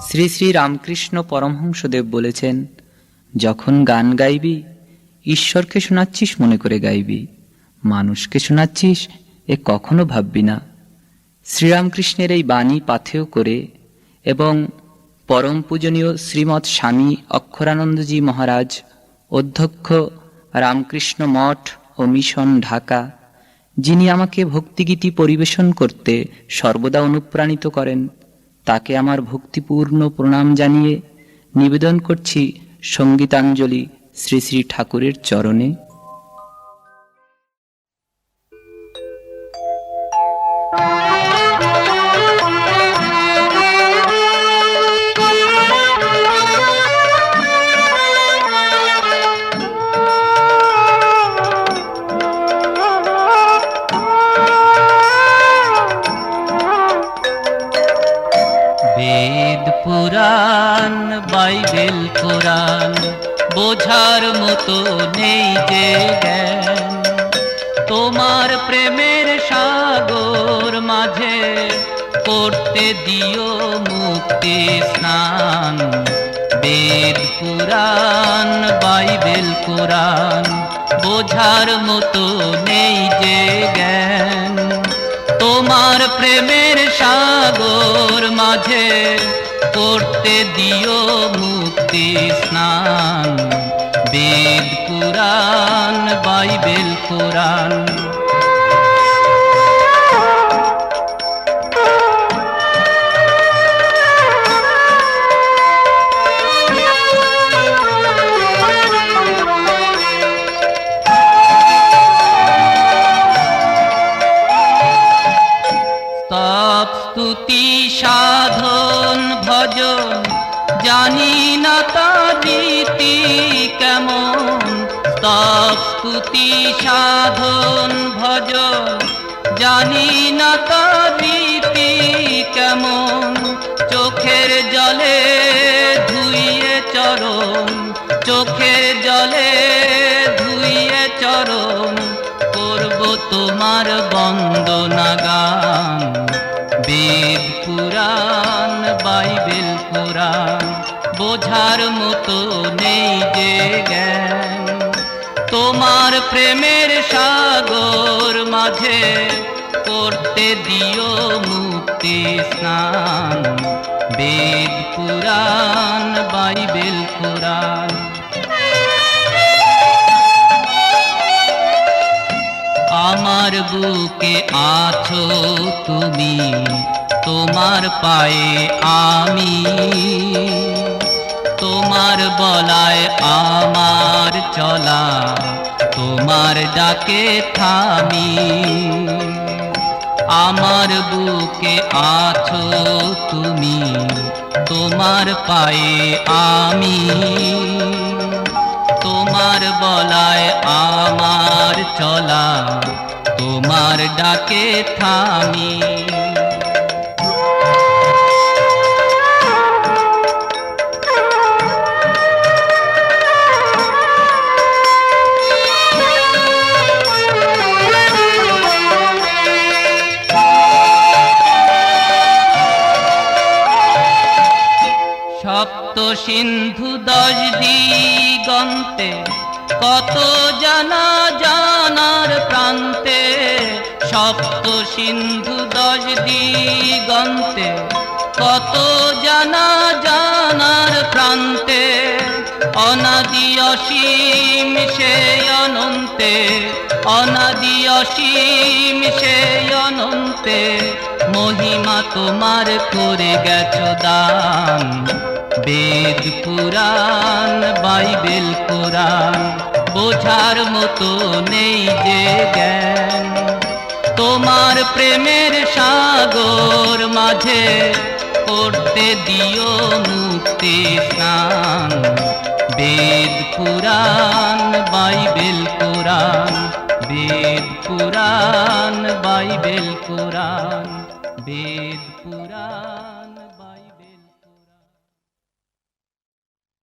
শ্রী শ্রী রামকৃষ্ণ পরমহংসদেব বলেছেন, যখন গান গাইবি ঈশ্বরকে শোনাচ্ছিস মনে করে গাইবি, মানুষকে শোনাচ্ছিস এ কখনো ভাববি না। শ্রীরামকৃষ্ণের এই বাণী পাথেয় করে এবং পরম পূজনীয় শ্রীমৎ স্বামী অক্ষরানন্দজি মহারাজ, অধ্যক্ষ রামকৃষ্ণ মঠ ও মিশন ঢাকা, যিনি আমাকে ভক্তিগীতি পরিবেশন করতে সর্বদা অনুপ্রাণিত করেন, তাকে আমার ভক্তিপূর্ণ প্রণাম জানিয়ে নিবেদন করছি সঙ্গীতাঞ্জলি শ্রী শ্রী ঠাকুরের চরণে। বেদ পুরাণ বাইবেল কোরআন বোঝার মতো নেই যে জ্ঞান, তোমার প্রেমের সাগর মাঝে করতে দিও মুক্তি স্নান। বেদ পুরাণ বাইবেল কোরআন বোঝার মতো নেই যে জ্ঞান, তোমার প্রেমের সাগর মাঝে করতে দিও মুক্তি স্নান। বেদ পুরাণ বাইবেল কোরআন। স্তুতি সাধন ভজন জানি না তার রীতি কেমন, স্তুতি সাধন ভজন জানি না তার রীতি কেমন। চোখের জলে ধুইয়ে চরণ, চোখের জলে ধুইয়ে চরণ, করব তোমার বন্দনা গান। বেদ পুরাণ বাইবেল কোরআন বোঝার মতো নেই যে জ্ঞান, তোমার প্রেমের সাগর মাঝে করতে দিও মুক্তি স্নান। বেদ পুরাণ বাইবেল কোরআন। আমার বুকে আছো তুমি, তোমার পায়ে আমি, তোমার বলায় আমার চলা, তোমার ডাকে থামি। আমার বুকে আছো তুমি, তোমার পায়ে আমি, তোমার বলায় আমার চলা, তোমার ডাকে থামি। সপ্ত সিন্ধু 10 দিগন্তে কত জানা জানার প্রান্তে, সপ্ত সিন্ধু 10 দিগন্তে কত জানা জানার প্রান্তে। অনাদি অসীম সে অনন্তে, অনাদি অসীম সে অনন্তে, মহিমা তোমার করে গেছো দান। বেদ পুরাণ বাইবেল কোরআন বোঝার মতো নেই যে জ্ঞান, তোমার প্রেমের সাগর মাঝে করতে দিও মুক্তি স্নান। বেদ পুরাণ বাইবেল কোরআন, বেদ পুরাণ বাইবেল কোরআন, বেদ পুরাণ।